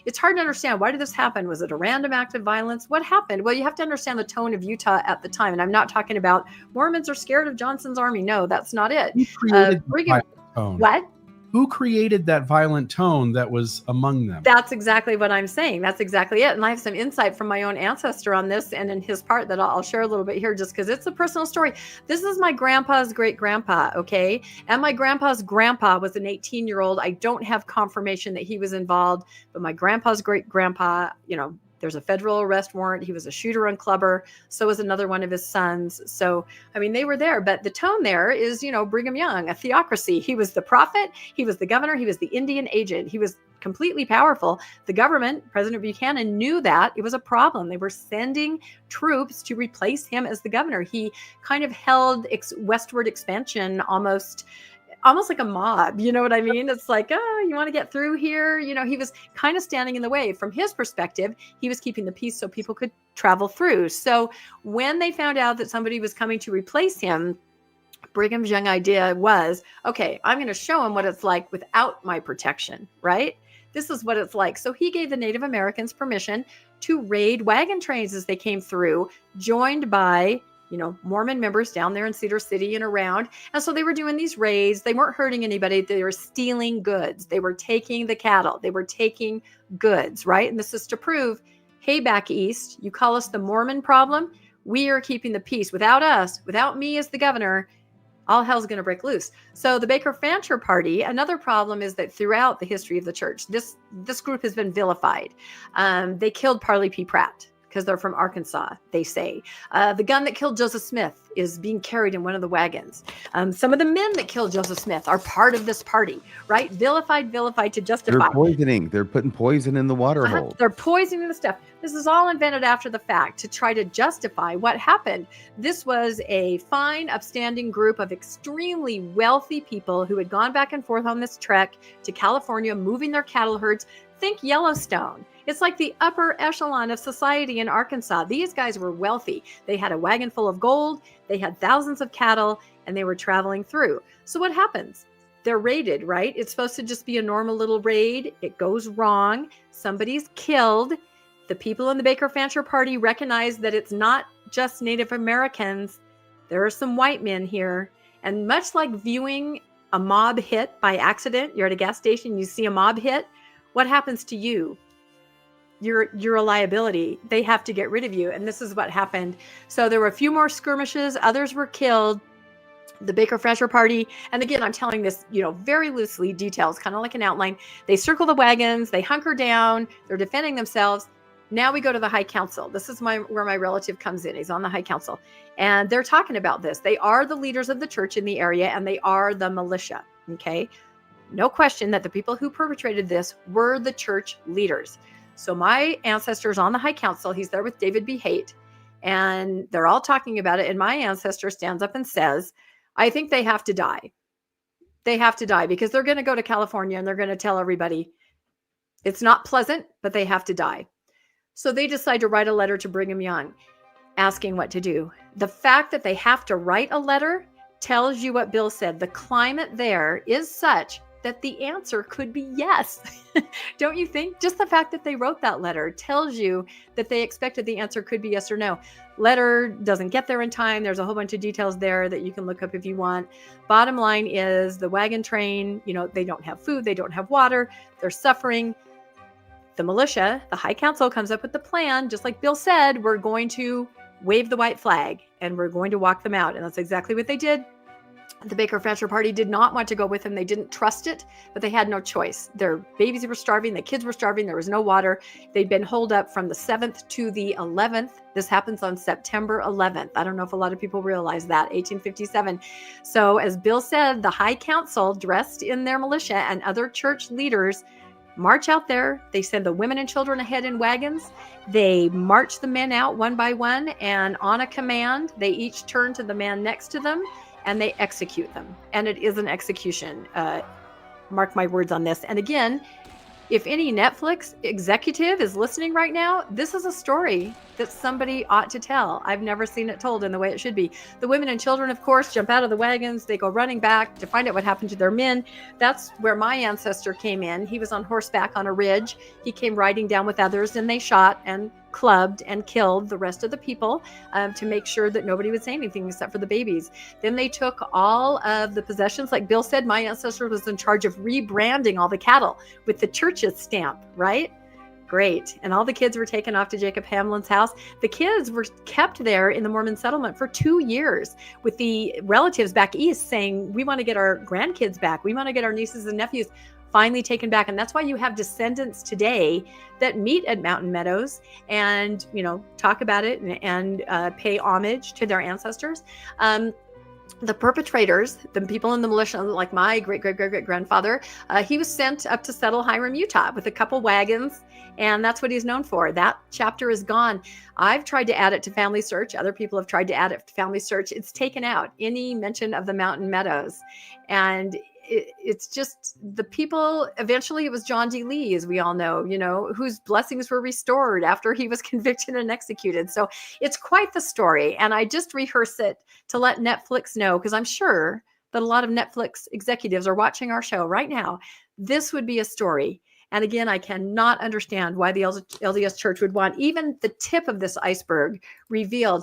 it's hard to understand. Why did this happen? Was it a random act of violence? What happened? Well, you have to understand the tone of Utah at the time. And I'm not talking about Mormons are scared of Johnson's army. No, that's not it. Who created Brigham, tone? What? Who created that violent tone that was among them? That's exactly what I'm saying. That's exactly it. And I have some insight from my own ancestor on this and in his part that I'll share a little bit here just because it's a personal story. This is my grandpa's great grandpa, okay? And my grandpa's grandpa was an 18-year-old. I don't have confirmation that he was involved, but my grandpa's great grandpa, there's a federal arrest warrant. He was a shooter and clubber. So was another one of his sons. So, they were there. But the tone there is, Brigham Young, a theocracy. He was the prophet. He was the governor. He was the Indian agent. He was completely powerful. The government, President Buchanan, knew that it was a problem. They were sending troops to replace him as the governor. He kind of held westward expansion almost like a mob, you know what I mean? It's like, you want to get through here? He was kind of standing in the way. From his perspective, he was keeping the peace so people could travel through. So when they found out that somebody was coming to replace him, Brigham's young idea was, okay, I'm going to show him what it's like without my protection, right? This is what it's like. So he gave the Native Americans permission to raid wagon trains as they came through, joined by Mormon members down there in Cedar City and around. And so they were doing these raids. They weren't hurting anybody. They were stealing goods. They were taking the cattle. They were taking goods, right? And this is to prove, hey, back east, you call us the Mormon problem. We are keeping the peace. Without us, without me as the governor, all hell's going to break loose. So the Baker-Fancher party, another problem is that throughout the history of the church, this group has been vilified. They killed Parley P. Pratt because they're from Arkansas, they say. The gun that killed Joseph Smith is being carried in one of the wagons. Some of the men that killed Joseph Smith are part of this party, right? Vilified to justify. They're poisoning. They're putting poison in the water hole. They're poisoning the stuff. This is all invented after the fact to try to justify what happened. This was a fine, upstanding group of extremely wealthy people who had gone back and forth on this trek to California, moving their cattle herds. Think Yellowstone. It's like the upper echelon of society in Arkansas. These guys were wealthy. They had a wagon full of gold. They had thousands of cattle, and they were traveling through. So what happens? They're raided, right? It's supposed to just be a normal little raid. It goes wrong. Somebody's killed. The people in the Baker-Fancher party recognize that it's not just Native Americans. There are some white men here. And much like viewing a mob hit by accident, you're at a gas station, you see a mob hit, what happens to you? You're a liability. They have to get rid of you. And this is what happened. So there were a few more skirmishes. Others were killed. The Baker-Fancher party, and again, I'm telling this, very loosely, details, kind of like an outline. They circle the wagons. They hunker down. They're defending themselves. Now we go to the High Council. This is where my relative comes in. He's on the High Council. And they're talking about this. They are the leaders of the church in the area, and they are the militia. Okay? No question that the people who perpetrated this were the church leaders. So my ancestor's on the High Council. He's there with David B. Haight, and they're all talking about it. And my ancestor stands up and says, I think they have to die. They have to die because they're going to go to California and they're going to tell everybody it's not pleasant, but they have to die. So they decide to write a letter to Brigham Young asking what to do. The fact that they have to write a letter tells you what Bill said. The climate there is such that the answer could be yes. Don't you think? Just the fact that they wrote that letter tells you that they expected the answer could be yes or no. Letter doesn't get there in time. There's a whole bunch of details there that you can look up if you want. Bottom line is the wagon train, they don't have food. They don't have water. They're suffering. The militia, the High Council comes up with the plan. Just like Bill said, we're going to wave the white flag and we're going to walk them out. And that's exactly what they did. The Baker-Fancher party did not want to go with him. They didn't trust it, but they had no choice. Their babies were starving. The kids were starving. There was no water. They'd been holed up from the 7th to the 11th. This happens on September 11th. I don't know if a lot of people realize that, 1857. So as Bill said, the High Council, dressed in their militia and other church leaders, march out there. They send the women and children ahead in wagons. They march the men out one by one, and on a command, they each turn to the man next to them and they execute them. And it is an execution. Mark my words on this. And again, if any Netflix executive is listening right now, this is a story that somebody ought to tell. I've never seen it told in the way it should be. The women and children, of course, jump out of the wagons. They go running back to find out what happened to their men. That's where my ancestor came in. He was on horseback on a ridge. He came riding down with others, and they shot and clubbed and killed the rest of the people to make sure that nobody would say anything except for the babies. Then they took all of the possessions. Like Bill said, my ancestor was in charge of rebranding all the cattle with the church's stamp, right? Great. And all the kids were taken off to Jacob Hamlin's house. The kids were kept there in the Mormon settlement for 2 years with the relatives back east saying, we want to get our grandkids back. We want to get our nieces and nephews finally taken back. And that's why you have descendants today that meet at Mountain Meadows and, talk about it and pay homage to their ancestors. The perpetrators, the people in the militia, like my great-great-great-great-grandfather, he was sent up to settle Hiram, Utah with a couple wagons, and that's what he's known for. That chapter is gone. I've tried to add it to Family Search. Other people have tried to add it to Family Search. It's taken out, any mention of the Mountain Meadows. And it's just the people. Eventually it was John D. Lee, as we all know, whose blessings were restored after he was convicted and executed. So it's quite the story. And I just rehearse it to let Netflix know, because I'm sure that a lot of Netflix executives are watching our show right now. This would be a story. And again, I cannot understand why the LDS Church would want even the tip of this iceberg revealed.